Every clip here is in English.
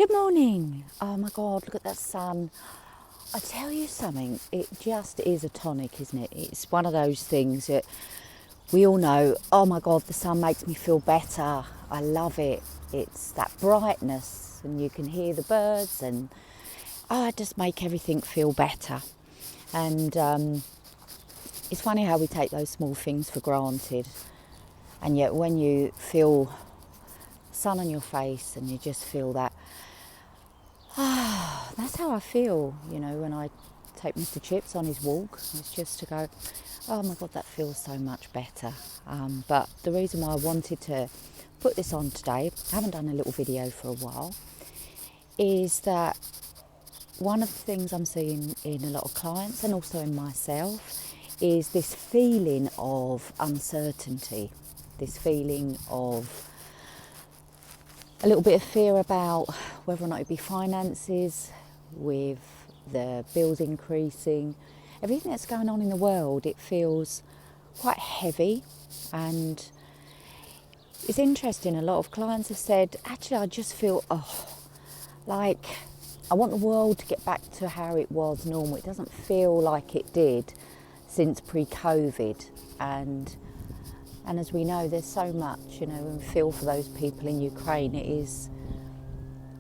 Good morning. Oh my God, look at that sun. I tell you something, it just is a tonic, isn't it? It's one of those things that we all know, oh my God, the sun makes me feel better. I love it. It's that brightness and you can hear the birds and I just make everything feel better. And it's funny how we take those small things for granted. And yet when you feel sun on your face and you just feel that, that's how I feel, when I take Mr. Chips on his walk. It's just to go, oh my God, that feels so much better. But the reason why I wanted to put this on today, I haven't done a little video for a while, is that one of the things I'm seeing in a lot of clients and also in myself is this feeling of uncertainty, this feeling of a little bit of fear about whether or not it be finances, with the bills increasing, everything that's going on in the world. It feels quite heavy, and it's interesting, a lot of clients have said, actually I just feel like I want the world to get back to how it was normal. It doesn't feel like it did since pre-COVID, and as we know, there's so much, and we feel for those people in Ukraine.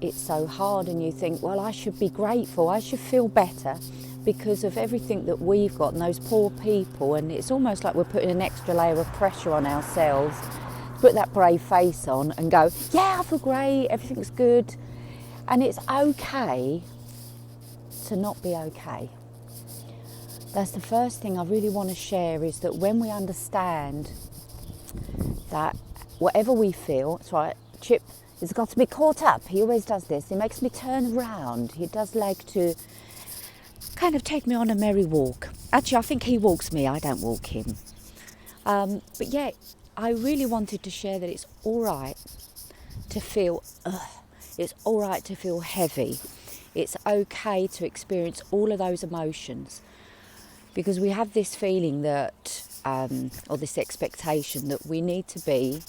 It's so hard, and you think, well, I should be grateful, I should feel better because of everything that we've got and those poor people, and it's almost like we're putting an extra layer of pressure on ourselves to put that brave face on and go, yeah, I feel great, everything's good. And it's okay to not be okay. That's the first thing I really want to share, is that when we understand that whatever we feel, that's right, Chip has got to be caught up. He always does this. He makes me turn around. He does like to kind of take me on a merry walk. Actually, I think he walks me. I don't walk him. But yeah, I really wanted to share that it's all right to feel, it's all right to feel heavy. It's okay to experience all of those emotions, because we have this feeling that, or this expectation that we need to be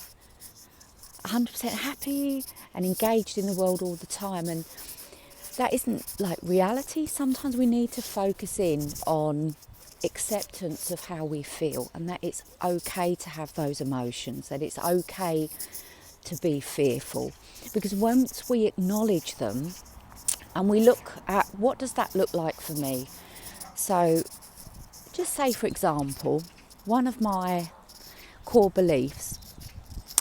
100% happy and engaged in the world all the time, and that isn't like reality. Sometimes we need to focus in on acceptance of how we feel, and that it's okay to have those emotions, that it's okay to be fearful, because once we acknowledge them and we look at what does that look like for me. So just say, for example, one of my core beliefs,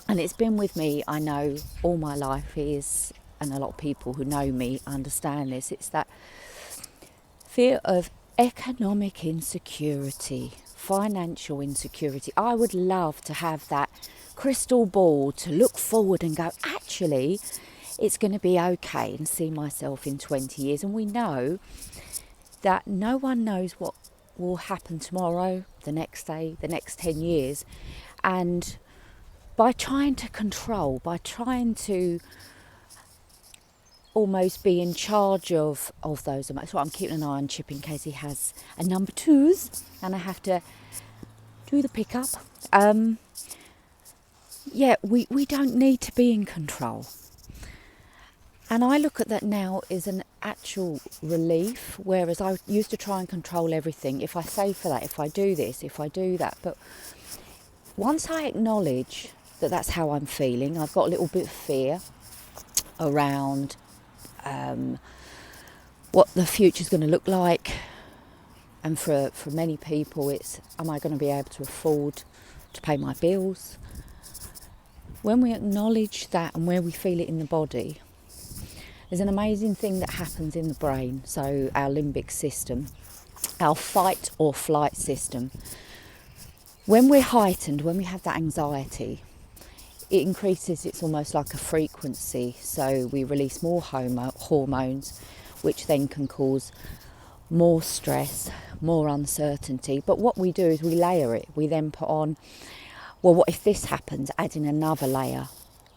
and it's been with me, I know, all my life, is, and a lot of people who know me understand this, it's that fear of economic insecurity, financial insecurity. I would love to have that crystal ball to look forward and go, actually, it's going to be okay, and see myself in 20 years. And we know that no one knows what will happen tomorrow, the next day, the next 10 years. And by trying to control, by trying to almost be in charge of those emotions. So I'm keeping an eye on Chip in case he has a number twos and I have to do the pickup. We don't need to be in control. And I look at that now as an actual relief, whereas I used to try and control everything. If I save for that, if I do this, if I do that. But once I acknowledge that that's how I'm feeling, I've got a little bit of fear around what the future's going to look like. And for many people, it's, am I going to be able to afford to pay my bills? When we acknowledge that and where we feel it in the body, there's an amazing thing that happens in the brain. So our limbic system, our fight or flight system, when we're heightened, when we have that anxiety, it increases. It's almost like a frequency. So we release more hormones, which then can cause more stress, more uncertainty. But what we do is we layer it. We then put on, well, what if this happens? Adding another layer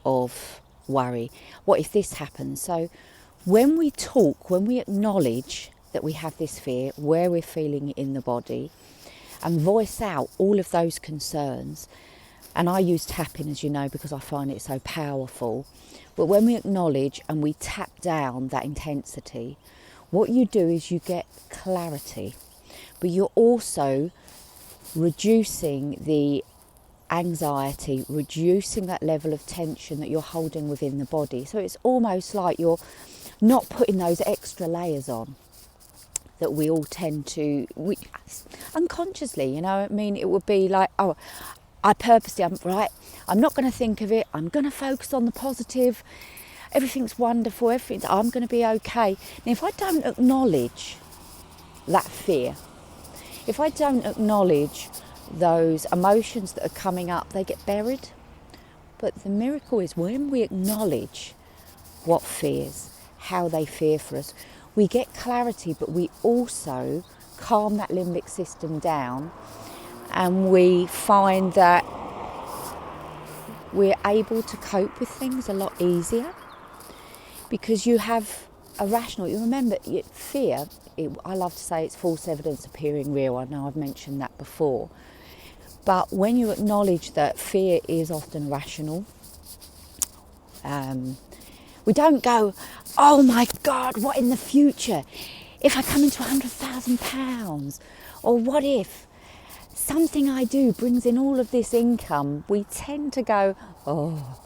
of worry. What if this happens? So when we talk, when we acknowledge that we have this fear, where we're feeling it in the body, and voice out all of those concerns, And I use tapping, as you know, because I find it so powerful. But when we acknowledge and we tap down that intensity, what you do is you get clarity, but you're also reducing the anxiety, reducing that level of tension that you're holding within the body. So it's almost like you're not putting those extra layers on that we all tend to, unconsciously, you know. I mean, it would be like, oh, I'm not going to think of it, I'm going to focus on the positive, everything's wonderful, I'm going to be okay. Now, if I don't acknowledge that fear, if I don't acknowledge those emotions that are coming up, they get buried. But the miracle is when we acknowledge what fears, how they fear for us, we get clarity, but we also calm that limbic system down, and we find that we're able to cope with things a lot easier because you have a rational, you remember, fear, I love to say it's false evidence appearing real. I know I've mentioned that before. But when you acknowledge that fear is often rational, we don't go, oh my God, what in the future? If I come into £100,000, or what if something I do brings in all of this income? We tend to go, oh,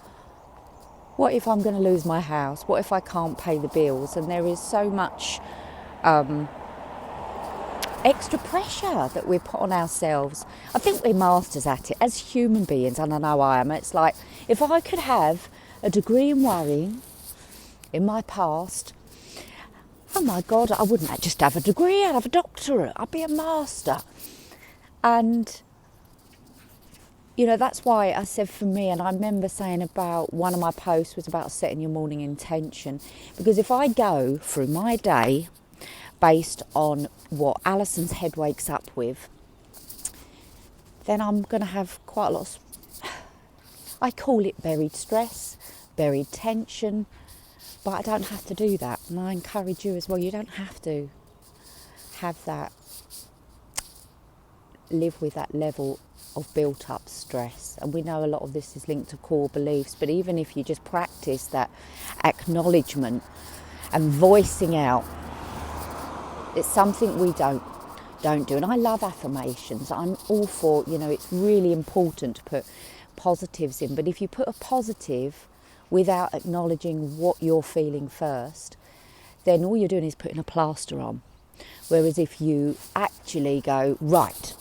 what if I'm going to lose my house? What if I can't pay the bills? And there is so much extra pressure that we put on ourselves. I think we're masters at it as human beings, and I know I am. It's like, if I could have a degree in worrying in my past, oh my God, I wouldn't just have a degree, I'd have a doctorate, I'd be a master. And, you know, that's why I said for me, and I remember saying about one of my posts was about setting your morning intention, because if I go through my day based on what Alison's head wakes up with, then I'm going to have quite a lot of, I call it buried stress, buried tension, but I don't have to do that. And I encourage you as well, you don't have to have that, live with that level of built up stress. And we know a lot of this is linked to core beliefs, but even if you just practice that acknowledgement and voicing out, it's something we don't do. And I love affirmations. I'm all for, you know, it's really important to put positives in, but if you put a positive without acknowledging what you're feeling first, then all you're doing is putting a plaster on. Whereas if you actually go, right,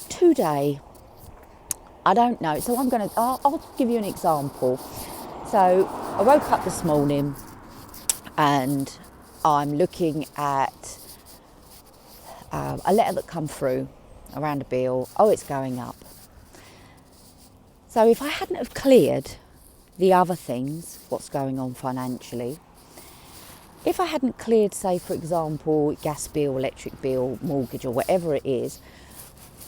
today, I don't know, so I'll give you an example. So I woke up this morning and I'm looking at a letter that come through around a bill. Oh, it's going up. So if I hadn't have cleared the other things, what's going on financially, if I hadn't cleared, say, for example, gas bill, electric bill, mortgage, or whatever it is,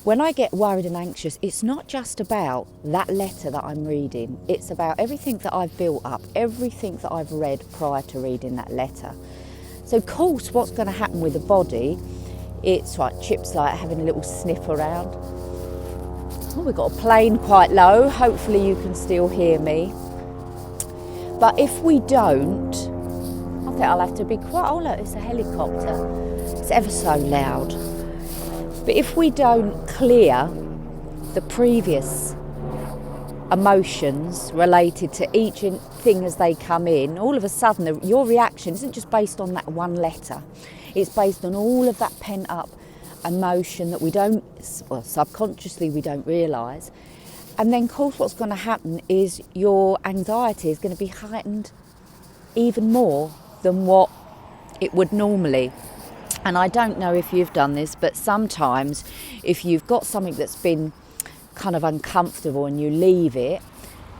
when I get worried and anxious, it's not just about that letter that I'm reading. It's about everything that I've built up, everything that I've read prior to reading that letter. So, of course, what's going to happen with the body, it's like Chip's like having a little sniff around. Oh, we've got a plane quite low. Hopefully you can still hear me. But if we don't, I think I'll have to be quiet. Oh look, it's a helicopter. It's ever so loud. But if we don't clear the previous emotions related to each thing as they come in, all of a sudden your reaction isn't just based on that one letter. It's based on all of that pent up emotion that we don't, well, subconsciously we don't realise. And then, of course, what's going to happen is your anxiety is going to be heightened even more than what it would normally. And I don't know if you've done this, but sometimes if you've got something that's been kind of uncomfortable and you leave it,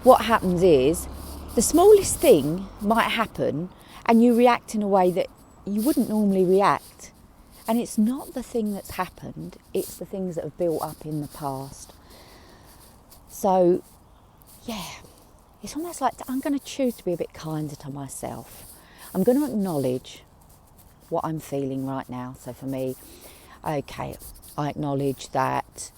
what happens is the smallest thing might happen and you react in a way that you wouldn't normally react. And it's not the thing that's happened, it's the things that have built up in the past. So, yeah, it's almost like I'm going to choose to be a bit kinder to myself. I'm going to acknowledge what I'm feeling right now. So for me, okay, I acknowledge that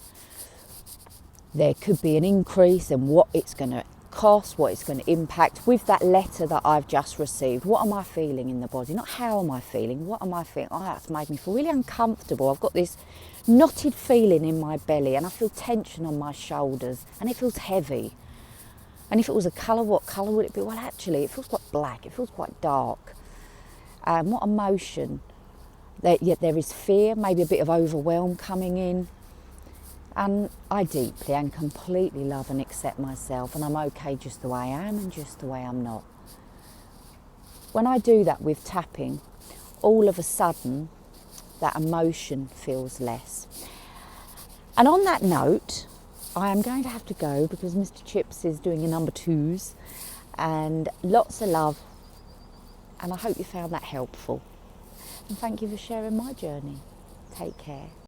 there could be an increase in what it's going to cost, what it's going to impact. With that letter that I've just received, what am I feeling in the body? Not how am I feeling, what am I feeling? Oh, that's made me feel really uncomfortable. I've got this knotted feeling in my belly and I feel tension on my shoulders and it feels heavy. And if it was a colour, what colour would it be? Well, actually, it feels quite black, it feels quite dark. What emotion? There is fear, maybe a bit of overwhelm coming in. And I deeply and completely love and accept myself, and I'm okay just the way I am and just the way I'm not. When I do that with tapping, all of a sudden, that emotion feels less. And on that note, I am going to have to go because Mr. Chips is doing a number 2s, and lots of love, and I hope you found that helpful. And thank you for sharing my journey. Take care.